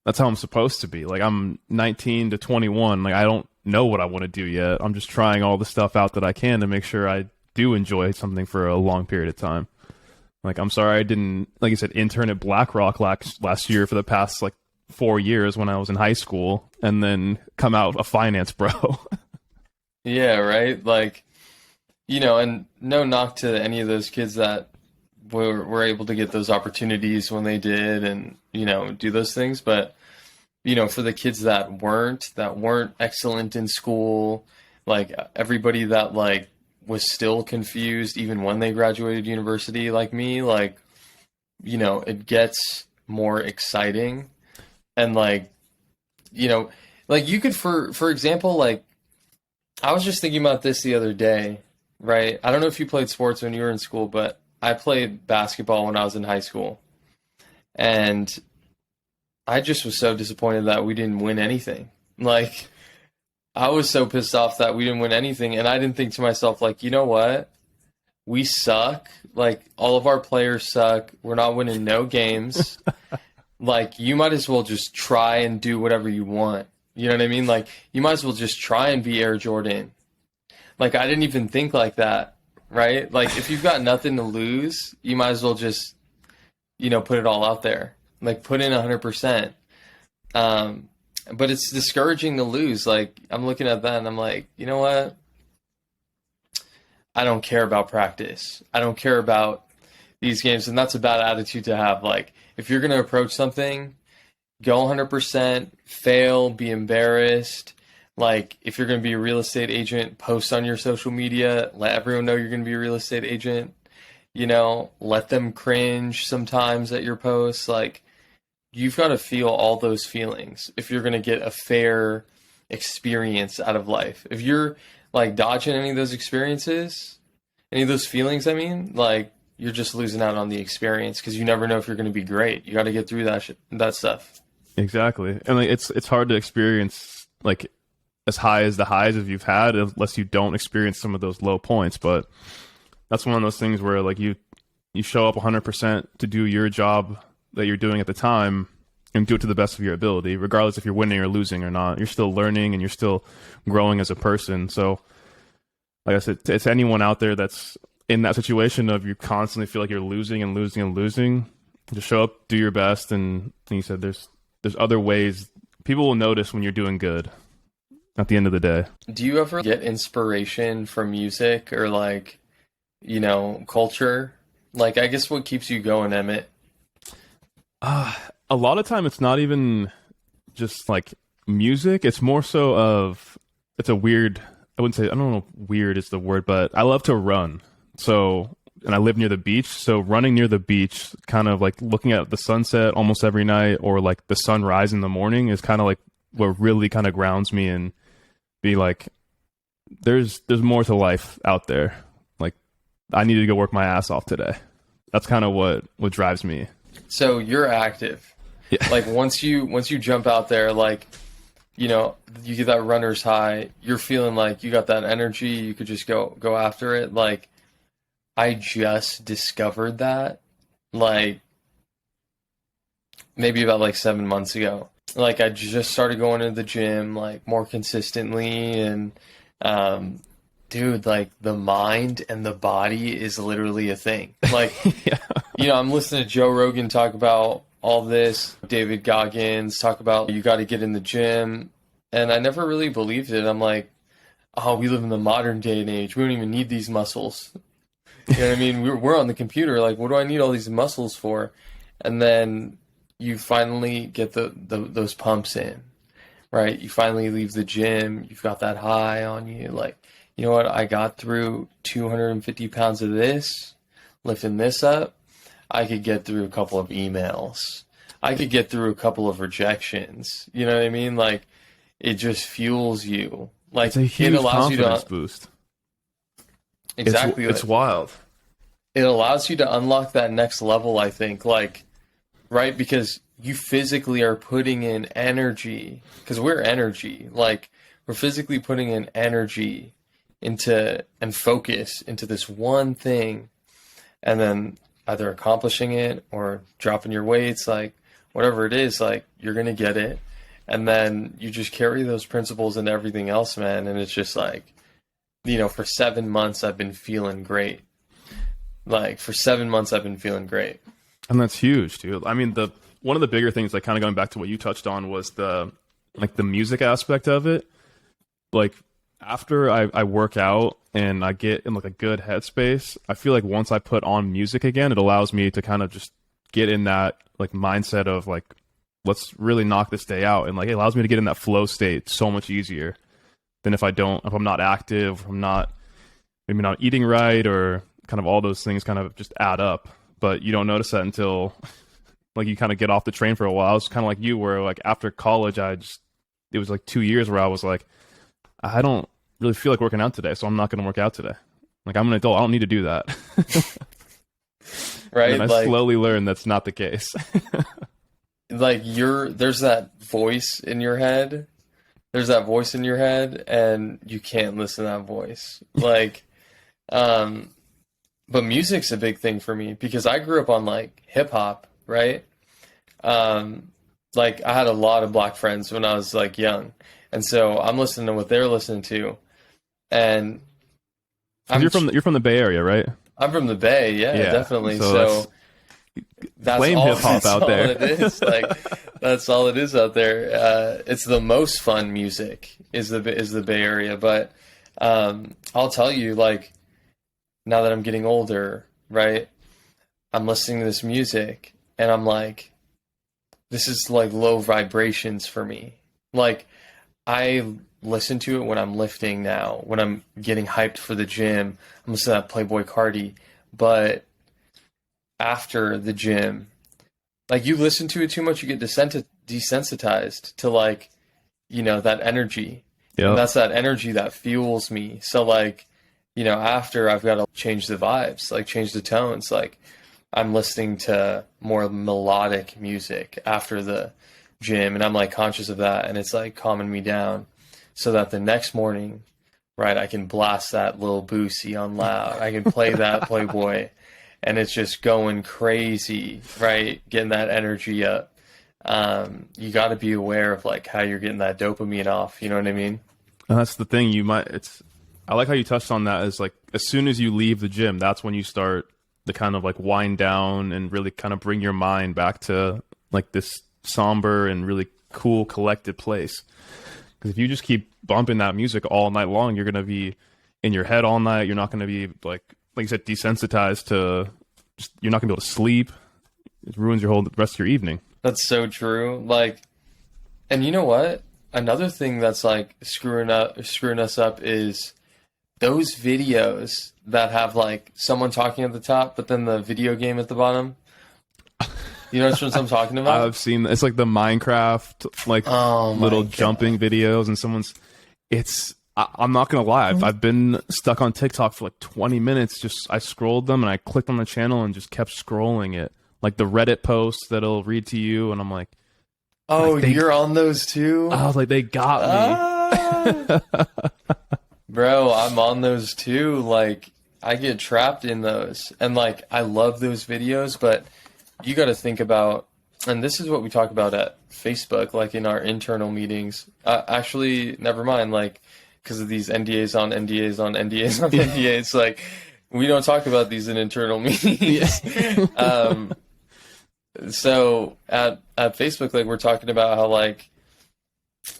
that's how I'm supposed to be. I'm 19 to 21. I don't know what I want to do yet. I'm just trying all the stuff out that I can to make sure I do enjoy something for a long period of time. I'm sorry I didn't, like you said, intern at BlackRock last year for the past 4 years when I was in high school, and then come out a finance bro. Yeah, right? And no knock to any of those kids that were able to get those opportunities when they did and, do those things. But, for the kids that weren't excellent in school, everybody that was still confused even when they graduated university like me, it gets more exciting. And you could, for example, I was just thinking about this the other day, right? I don't know if you played sports when you were in school, but I played basketball when I was in high school. And I just was so disappointed that we didn't win anything. I was so pissed off that we didn't win anything. And I didn't think to myself, you know what? We suck. All of our players suck. We're not winning no games. You might as well just try and do whatever you want. You know what I mean? You might as well just try and be Air Jordan. I didn't even think like that, right? If you've got nothing to lose, you might as well just, put it all out there. Put in 100%. But it's discouraging to lose. I'm looking at that and I'm like, you know what? I don't care about practice. I don't care about these games. And that's a bad attitude to have. If you're going to approach something, go 100%, fail, be embarrassed. If you're going to be a real estate agent, post on your social media, let everyone know you're going to be a real estate agent. Let them cringe sometimes at your posts. You've got to feel all those feelings if you're going to get a fair experience out of life. If you're dodging any of those experiences, any of those feelings, you're just losing out on the experience because you never know if you're going to be great. You got to get through that stuff. Exactly. And it's hard to experience as high as the highs as you've had unless you don't experience some of those low points. But that's one of those things where you show up 100% to do your job that you're doing at the time and do it to the best of your ability, regardless if you're winning or losing or not. You're still learning and you're still growing as a person. So like I said, it's anyone out there that's in that situation of you constantly feel like you're losing and losing and losing, just show up, do your best, and you said there's other ways. People will notice when you're doing good at the end of the day. Do you ever get inspiration from music or like, culture? Like, I guess what keeps you going, Emmett? A lot of time it's not even just like music. It's more so of, it's a weird, I wouldn't say, I don't know if weird is the word, but I love to run. So, and I live near the beach. So running near the beach, kind of like looking at the sunset almost every night, or like the sunrise in the morning, is kind of like what really kind of grounds me and be like, there's more to life out there. Like, I need to go work my ass off today. That's kind of what drives me. So you're active. Yeah. Like once you jump out there, like, you get that runner's high, you're feeling like you got that energy, you could just go after it. Like, I just discovered that, like, maybe about like 7 months ago. Like, I just started going to the gym, like, more consistently, and dude, like, the mind and the body is literally a thing. Like, Yeah. I'm listening to Joe Rogan talk about all this, David Goggins talk about you got to get in the gym, and I never really believed it. I'm like, oh, we live in the modern day and age. We don't even need these muscles. You know what I mean? We're on the computer. Like, what do I need all these muscles for? And then you finally get those pumps in, right? You finally leave the gym. You've got that high on you. Like, you know what? I got through 250 pounds of this, lifting this up. I could get through a couple of emails. I could get through a couple of rejections. You know what I mean? Like, it just fuels you. Like, it's a huge it allows you to boost. Exactly. It's wild. It allows you to unlock that next level, I think. Like, right? Because you physically are putting in energy. Because we're energy. Like, we're physically putting in energy into and focus into this one thing. And then either accomplishing it or dropping your weights, like, whatever it is, like, you're going to get it. And then you just carry those principles into everything else, man. And it's just like, for 7 months, I've been feeling great. Like, for 7 months, I've been feeling great. And that's huge, dude. I mean, one of the bigger things, like, kind of going back to what you touched on, was the music aspect of it. Like, after I work out and I get in like a good headspace, I feel like once I put on music again, it allows me to kind of just get in that like mindset of like, let's really knock this day out. And like, it allows me to get in that flow state so much easier than if I'm not active, if I'm maybe not eating right, or kind of all those things kind of just add up. But you don't notice that until like you kind of get off the train for a while. It's kind of like you, where like after college, it was like 2 years where I was like, I don't really feel like working out today, so I'm not going to work out today. Like, I'm an adult. I don't need to do that. Right? And I slowly learned that's not the case. Like, there's that voice in your head. There's that voice in your head, and you can't listen to that voice. Like, but music's a big thing for me because I grew up on like hip hop, right? Like, I had a lot of black friends when I was like young. And so I'm listening to what they're listening to, and you're from the Bay Area, right? I'm from the Bay, yeah. Definitely. So that's blame hip hop out there. It is. Like, that's all it is out there. It's the most fun music is the Bay Area, but I'll tell you, like, now that I'm getting older, right? I'm listening to this music, and I'm like, this is like low vibrations for me, like. I listen to it when I'm lifting now, when I'm getting hyped for the gym. I'm listening to that Playboy Cardi. But after the gym, like, you listen to it too much, you get desensitized to, like, that energy. Yeah. And that's that energy that fuels me. So, like, after, I've got to change the vibes, like, change the tones. Like, I'm listening to more melodic music after the gym, and I'm like conscious of that, and it's like calming me down so that the next morning, right, I can blast that little Boosie on loud. I can play that Playboy, and it's just going crazy, right? Getting that energy up. You got to be aware of like how you're getting that dopamine off. You know what I mean? And that's the thing. I like how you touched on that. Is like as soon as you leave the gym, that's when you start the kind of like wind down and really kind of bring your mind back to like this somber and really cool collected place. Because if you just keep bumping that music all night long, you're gonna be in your head all night. You're not gonna be like you said, desensitized to. You're not gonna be able to sleep. It ruins your whole rest of your evening. That's so true. Like, and you know what? Another thing that's like screwing us up is those videos that have like someone talking at the top, but then the video game at the bottom. You know what I'm talking about? I've seen it's like the Minecraft like little jumping videos, and I'm not gonna lie, I've been stuck on TikTok for like 20 minutes. Just I scrolled them and I clicked on the channel and just kept scrolling it, like the Reddit posts that'll read to you, and I'm like, oh, like you're on those too? I was like, they got me. Bro, I'm on those too. Like, I get trapped in those. And, like, I love those videos, but you got to think about, and this is what we talk about at Facebook, like in our internal meetings. Actually, never mind, like, because of these NDAs on NDAs on NDAs on NDAs, like, we don't talk about these in internal meetings. So at Facebook, like, we're talking about how, like,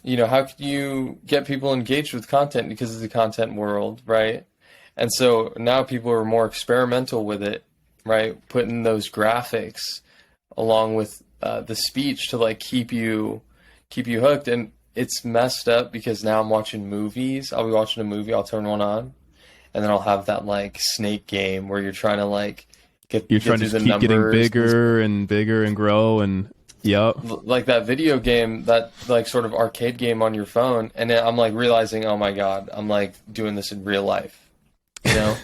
you know, how can you get people engaged with content because of the content world, right? And so now people are more experimental with it, right? Putting those graphics along with the speech to like keep you hooked. And it's messed up because now I'm watching movies. I'll be watching a movie, I'll turn one on, and then I'll have that like snake game where you're trying to like get to keep getting bigger and bigger and grow and. Yep. Like that video game, that like sort of arcade game on your phone, and then I'm like realizing, oh my god, I'm like doing this in real life, you know?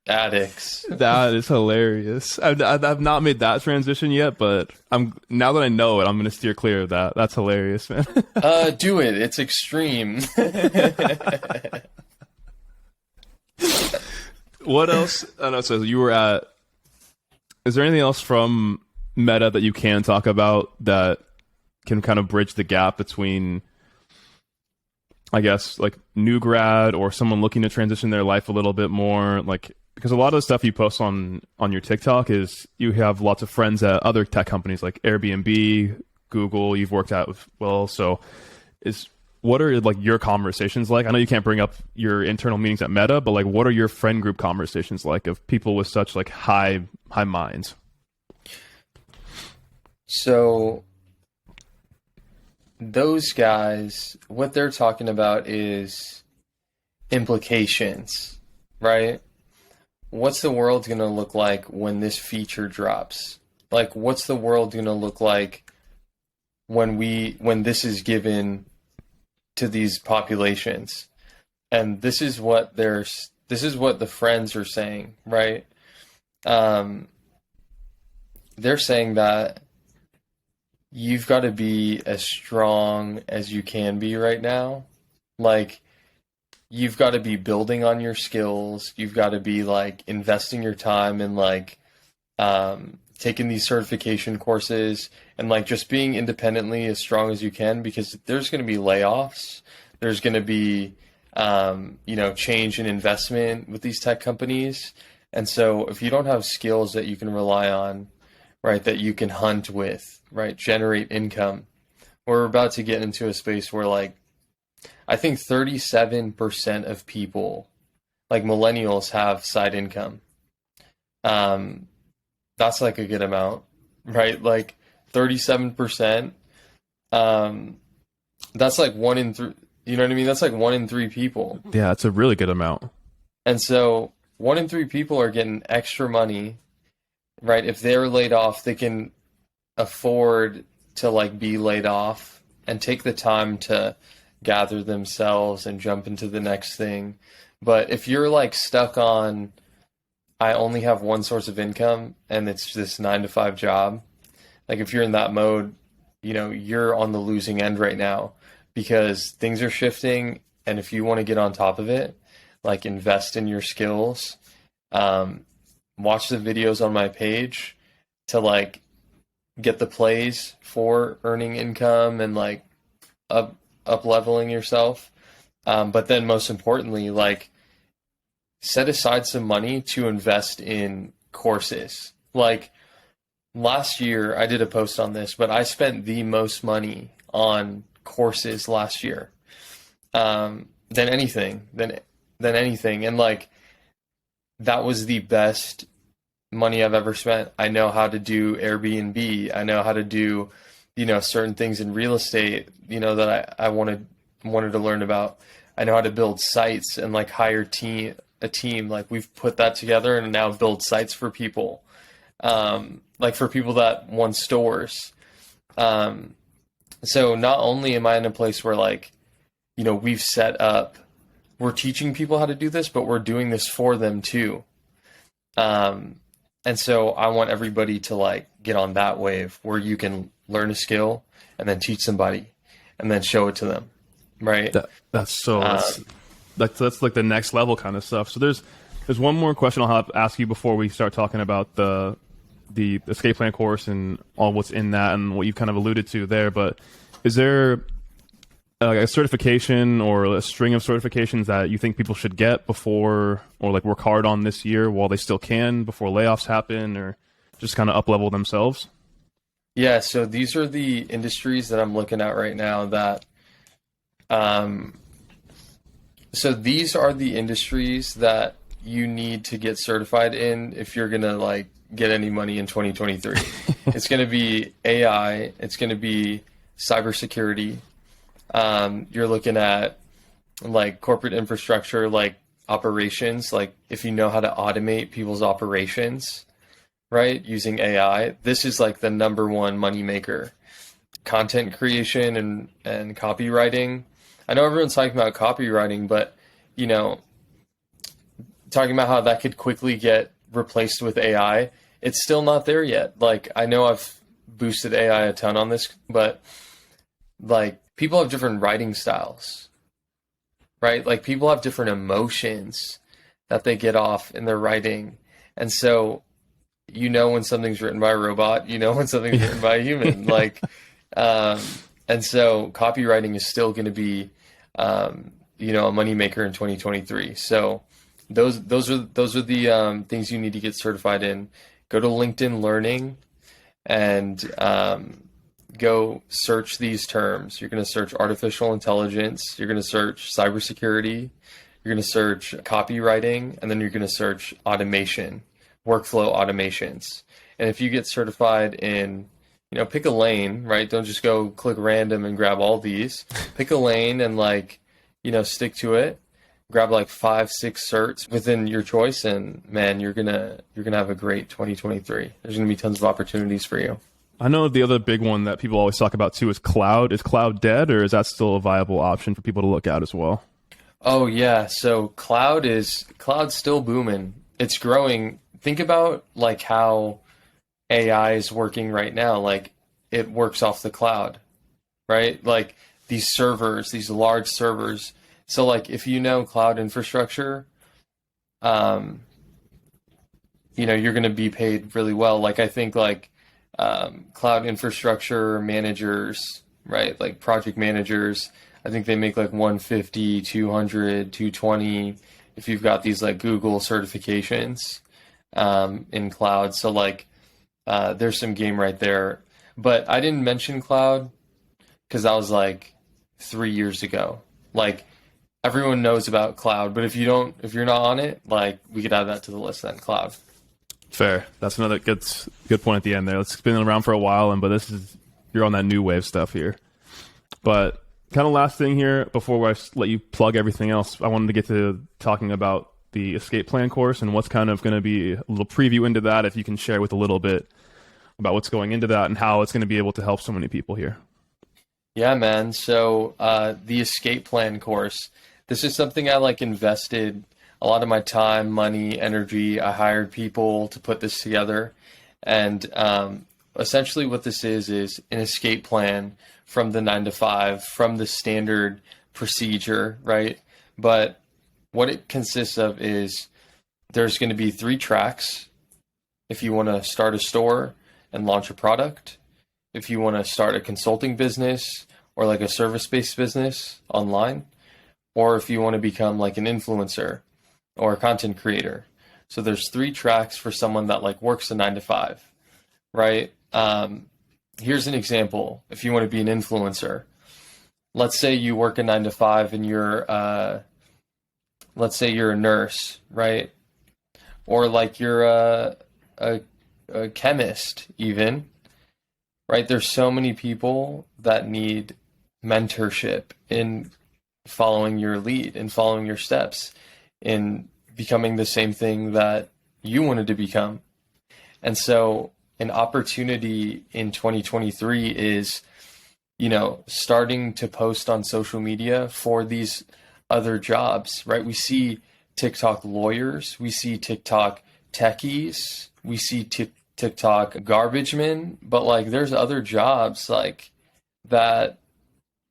Addicts. That is hilarious. I've not made that transition yet, but now that I know it, I'm gonna steer clear of that. That's hilarious, man. Do it. It's extreme. What else? I know. So you were at. Is there anything else from Meta that you can talk about that can kind of bridge the gap between, I guess, like new grad or someone looking to transition their life a little bit more? Like, because a lot of the stuff you post on your TikTok is you have lots of friends at other tech companies like Airbnb, Google. You've worked out with so what are like your conversations like? I know you can't bring up your internal meetings at Meta, but like what are your friend group conversations like of people with such like high minds? So those guys, what they're talking about is implications, right? What's the world going to look like when this feature drops? Like, what's the world going to look like when this is given to these populations? And this is what the friends are saying, right? They're saying that you've got to be as strong as you can be right now. Like, you've got to be building on your skills. You've got to be like investing your time in like taking these certification courses and like just being independently as strong as you can, because there's going to be layoffs. There's going to be, change in investment with these tech companies. And so if you don't have skills that you can rely on, right, that you can hunt with, right, generate income, we're about to get into a space where like, I think 37% of people, like millennials, have side income. That's like a good amount, right? Like 37%. That's like 1 in 3. You know what I mean? That's like 1 in 3 people. Yeah, it's a really good amount. And so 1 in 3 people are getting extra money, right? If they're laid off, they can afford to like be laid off and take the time to gather themselves and jump into the next thing. But if you're like stuck on, I only have one source of income and it's this 9-to-5 job, like if you're in that mode, you know, you're on the losing end right now because things are shifting. And if you want to get on top of it, like invest in your skills, watch the videos on my page to like get the plays for earning income and like up leveling yourself. But then most importantly, like, set aside some money to invest in courses. Like, last year, I did a post on this, but I spent the most money on courses last year than anything. And like, that was the best money I've ever spent. I know how to do Airbnb. I know how to do, certain things in real estate, that I wanted to learn about. I know how to build sites and like hire a team. Like, we've put that together and now build sites for people. Like for people that want stores. So not only am I in a place where like, we've set up, we're teaching people how to do this, but we're doing this for them too. And so I want everybody to like get on that wave where you can learn a skill and then teach somebody and then show it to them. Right. That's like the next level kind of stuff. So there's one more question I'll have to ask you before we start talking about the escape plan course and all what's in that and what you kind of alluded to there. But is there a certification or a string of certifications that you think people should get before, or like work hard on this year while they still can before layoffs happen, or just kind of up level themselves? Yeah. So these are the industries that I'm looking at right now that, so these are the industries that you need to get certified in if you're going to like get any money in 2023. It's going to be AI. It's going to be cybersecurity. You're looking at like corporate infrastructure, like operations, like if you know how to automate people's operations, right? Using AI, this is like the number one moneymaker. Content creation and copywriting. I know everyone's talking about copywriting, but talking about how that could quickly get replaced with AI, it's still not there yet. Like, I know I've boosted AI a ton on this, but like, people have different writing styles, right? Like, people have different emotions that they get off in their writing. And so, when something's written by a robot, when something's written by a human, like, and so copywriting is still going to be, a moneymaker in 2023. So those are the things you need to get certified in. Go to LinkedIn Learning and go search these terms. You're going to search artificial intelligence. You're going to search cybersecurity. You're going to search copywriting, and then you're going to search automation, workflow automations. And if you get certified in, pick a lane, right? Don't just go click random and grab all these. Pick a lane and like, stick to it. Grab like 5-6 certs within your choice, and man, you're gonna have a great 2023. There's gonna be tons of opportunities for you. I know the other big one that people always talk about too is cloud. Is cloud dead, or is that still a viable option for people to look at as well? Oh yeah, so cloud's still booming. It's growing. Think about like how AI is working right now. Like, it works off the cloud, right? Like these servers, these large servers. So like, if cloud infrastructure, you're going to be paid really well. Like, I think like cloud infrastructure managers, right? Like project managers, I think they make like 150, 200, 220 if you've got these like Google certifications in cloud. So like, there's some game right there. But I didn't mention cloud because that was like 3 years ago. Like, everyone knows about cloud, but if you're not on it, like, we could add that to the list then, cloud. Fair. That's another good point at the end there. It's been around for a while, but you're on that new wave stuff here. But kind of last thing here before I let you plug everything else, I wanted to get to talking about the escape plan course and what's kind of going to be a little preview into that, if you can share with a little bit about what's going into that and how it's going to be able to help so many people here. Yeah, man. So the escape plan course, this is something I like invested a lot of my time, money, energy. I hired people to put this together. And essentially what this is an escape plan from the 9 to 5, from the standard procedure, right? But what it consists of is there's going to be 3 tracks. If you want to start a store and launch a product, if you want to start a consulting business, or like a service-based business online, or if you want to become like an influencer or a content creator. So there's 3 tracks for someone that like works a 9 to 5, right? Here's an example. If you want to be an influencer, let's say you work a 9 to 5 and let's say you're a nurse, right? Or like you're a chemist even, right? There's so many people that need mentorship in following your lead and following your steps in becoming the same thing that you wanted to become. And so an opportunity in 2023 is, starting to post on social media for these other jobs, right? We see TikTok lawyers, we see TikTok techies, we see TikTok garbage men, but like there's other jobs like that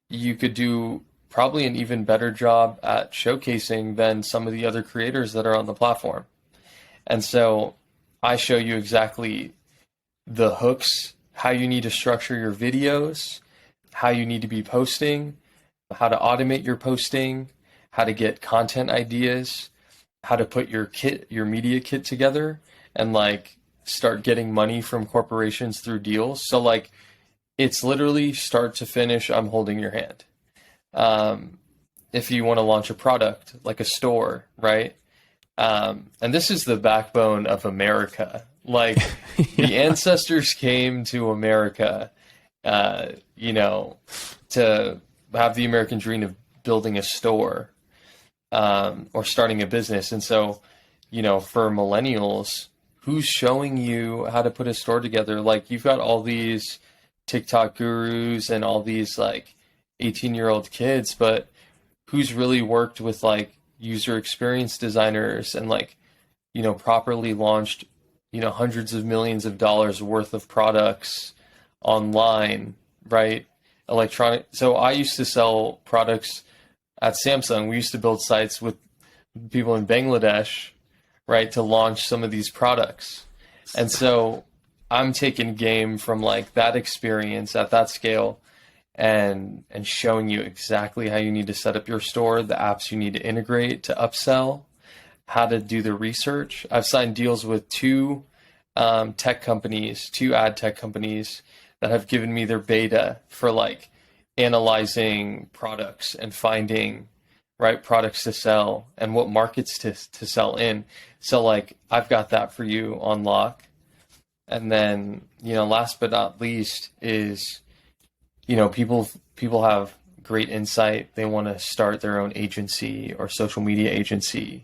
you could do probably an even better job at showcasing than some of the other creators that are on the platform. And so I show you exactly the hooks, how you need to structure your videos, how you need to be posting, how to automate your posting, how to get content ideas, how to put your media kit together and like start getting money from corporations through deals. So like it's literally start to finish, I'm holding your hand. If you want to launch a product like a store, right? And this is the backbone of America. Like the ancestors came to America, to have the American dream of building a store, or starting a business. And so, for millennials, who's showing you how to put a store together? Like you've got all these TikTok gurus and all these like 18-year-old kids, but who's really worked with like user experience designers and like, properly launched, hundreds of millions of dollars worth of products online, right? So I used to sell products at Samsung. We used to build sites with people in Bangladesh, right, to launch some of these products. And so I'm taking game from like that experience at that scale and showing you exactly how you need to set up your store, the apps you need to integrate to upsell, how to do the research. I've signed deals with 2 ad tech companies that have given me their beta for like analyzing products and finding right products to sell and what markets to sell in. So like I've got that for you on lock. And then, last but not least is, people have great insight. They want to start their own agency or social media agency,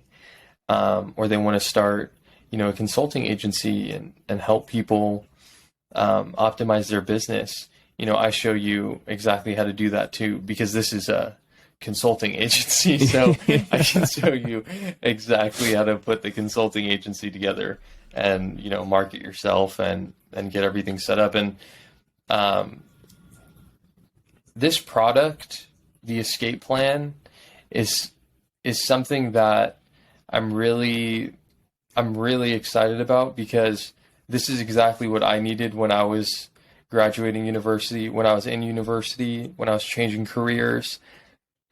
or they want to start, a consulting agency and help people optimize their business. I show you exactly how to do that too, because this is a consulting agency. So I can show you exactly how to put the consulting agency together and, market yourself and get everything set up. And this product, the escape plan, is something that I'm really excited about, because this is exactly what I needed when I was graduating university, when I was in university, when I was changing careers.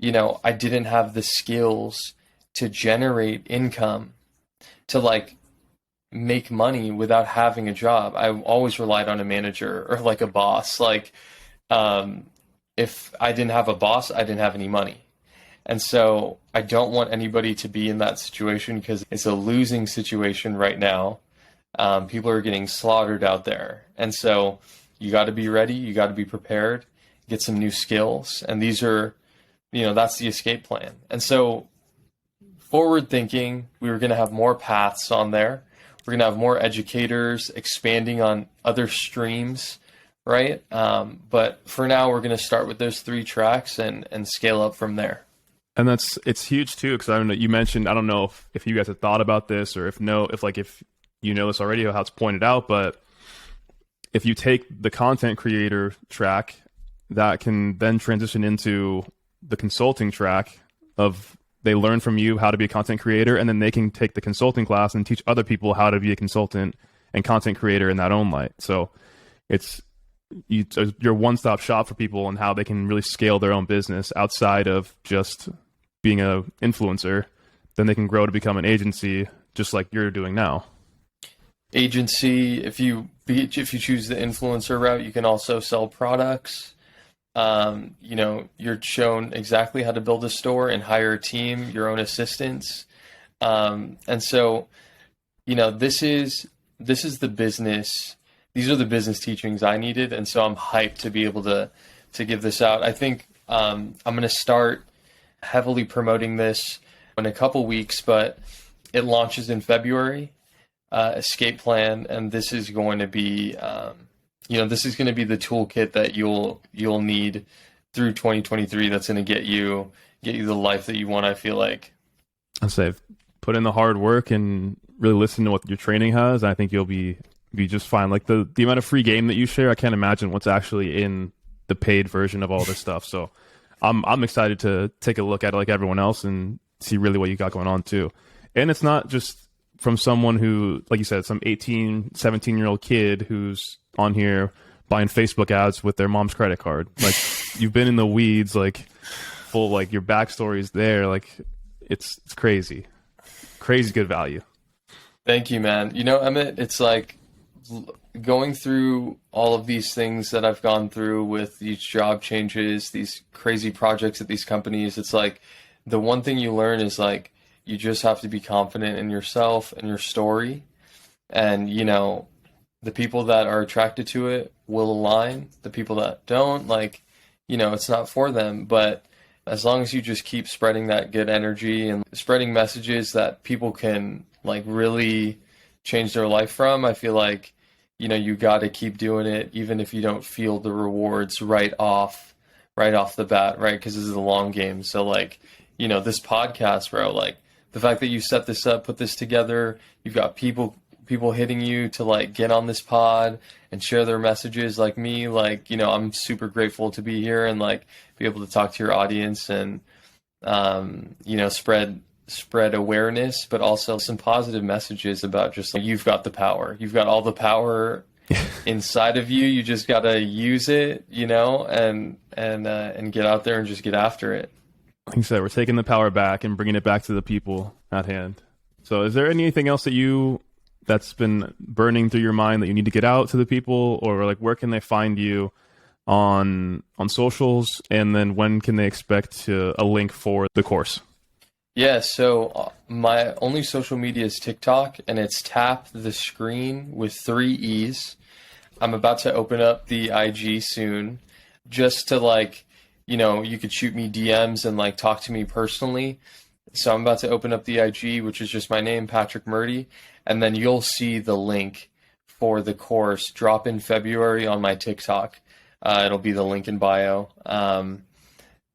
I didn't have the skills to generate income, to like make money without having a job. I always relied on a manager or like a boss. Like, if I didn't have a boss, I didn't have any money. And so I don't want anybody to be in that situation, because it's a losing situation right now. People are getting slaughtered out there. And so you got to be ready. You got to be prepared, get some new skills. And these are, that's the escape plan. And so forward thinking, we were going to have more paths on there. We're going to have more educators expanding on other streams, right? But for now, we're going to start with those 3 tracks and scale up from there. And it's huge too, because I don't know, you mentioned, I don't know if you guys have thought about this, or if you know this already, how it's pointed out, but if you take the content creator track, that can then transition into the consulting track of, they learn from you how to be a content creator, and then they can take the consulting class and teach other people how to be a consultant and content creator in that own light. So it's you're one-stop shop for people and how they can really scale their own business outside of just being a influencer. Then they can grow to become an agency, just like you're doing now. Agency, if you choose the influencer route, you can also sell products. You're shown exactly how to build a store and hire a team, your own assistants. And so, this is the business. These are the business teachings I needed. And so I'm hyped to be able to give this out. I think, I'm going to start heavily promoting this in a couple weeks, but it launches in February, Escape Plan. And this is going to be, this is going to be the toolkit that you'll need through 2023. That's going to get you the life that you want. I feel like. I say, put in the hard work and really listen to what your training has. I think you'll be just fine. Like the amount of free game that you share, I can't imagine what's actually in the paid version of all this stuff. So I'm excited to take a look at it like everyone else and see really what you got going on too. And it's not just from someone who, like you said, some 18, 17-year-old kid who's on here buying Facebook ads with their mom's credit card. Like you've been in the weeds, like full, like your backstory is there. Like it's crazy good value. Thank you, man. Emmett, it's like going through all of these things that I've gone through with these job changes, these crazy projects at these companies. It's like the one thing you learn is like, you just have to be confident in yourself and your story. And, the people that are attracted to it will align. The people that don't, it's not for them. But as long as you just keep spreading that good energy and spreading messages that people can really change their life from, I feel like, you got to keep doing it, even if you don't feel the rewards right off the bat, right? Because this is a long game. So this podcast, bro, the fact that you set this up, put this together, you've got people hitting you to get on this pod and share their messages like me. I'm super grateful to be here and be able to talk to your audience and, spread awareness, but also some positive messages about just you've got the power. You've got all the power inside of you. You just got to use it, and get out there and just get after it. Like you said, we're taking the power back and bringing it back to the people at hand. So is there anything else that's been burning through your mind that you need to get out to the people, or where can they find you on socials? And then when can they expect a link for the course? Yeah, so my only social media is TikTok, and it's Tap the Screen with 3 E's. I'm about to open up the IG soon, just to you could shoot me DMs and talk to me personally. So I'm about to open up the IG, which is just my name, Patrick Murti, and then you'll see the link for the course drop in February on my TikTok. It'll be the link in bio.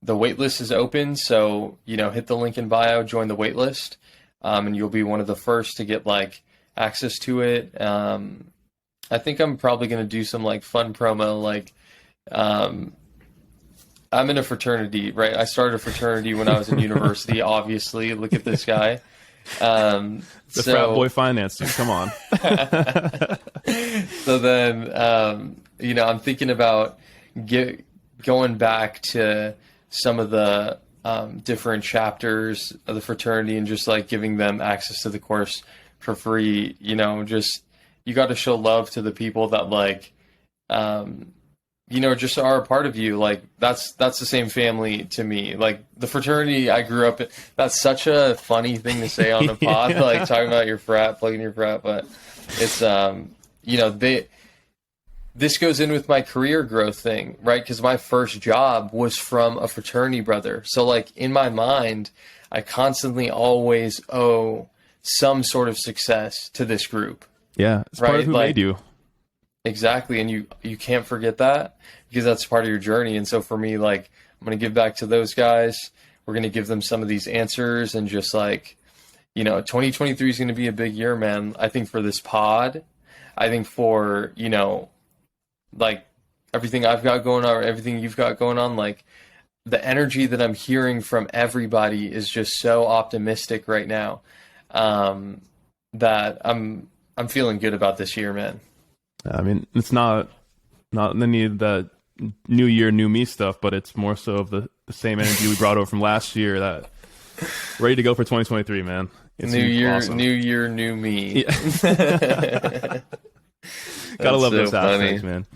The waitlist is open, so hit the link in bio, join the waitlist, and you'll be one of the first to get access to it. I think I'm probably going to do some fun promo. I'm in a fraternity, right? I started a fraternity when I was in university. Obviously, look at this guy. The frat boy finance, dude. Come on. So then, I'm thinking about going back to some of the different chapters of the fraternity and just giving them access to the course for free. You got to show love to the people that just are a part of you. That's the same family to me. The fraternity I grew up in, that's such a funny thing to say on the pod, Yeah. Talking about your frat, plugging your frat, but it's, this goes in with my career growth thing, right? Because my first job was from a fraternity brother. So in my mind, I constantly always owe some sort of success to this group. Yeah, it's part of who made you. Exactly, and you can't forget that because that's part of your journey. And so for me, I'm going to give back to those guys. We're going to give them some of these answers and just 2023 is going to be a big year, man. I think for this pod, I think for, everything I've got going on or everything you've got going on, the energy that I'm hearing from everybody is just so optimistic right now, that I'm feeling good about this year, man. I mean, it's not not any of that new year, new me stuff, but it's more so of the same energy we brought over from last year, that ready to go for 2023, man. It's new year, awesome. new year, new me. Yeah. Gotta love those hashtags, man.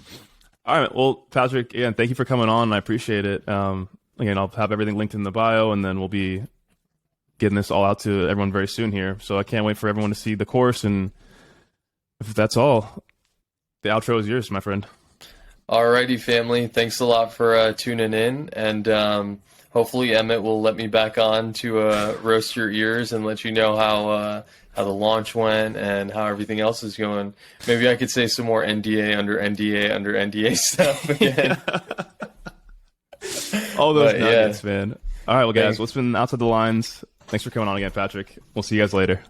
All right. Well, Patrick, again, thank you for coming on. I appreciate it. Again, I'll have everything linked in the bio, and then we'll be getting this all out to everyone very soon here. So I can't wait for everyone to see the course. And if that's all, the outro is yours, my friend. Alrighty, family. Thanks a lot for tuning in. And hopefully Emmett will let me back on to roast your ears and let you know how the launch went and how everything else is going. Maybe I could say some more NDA under NDA under NDA stuff again. All those nuggets, man. All right, well, guys, what's been Outside the Lines? Thanks for coming on again, Patrick. We'll see you guys later.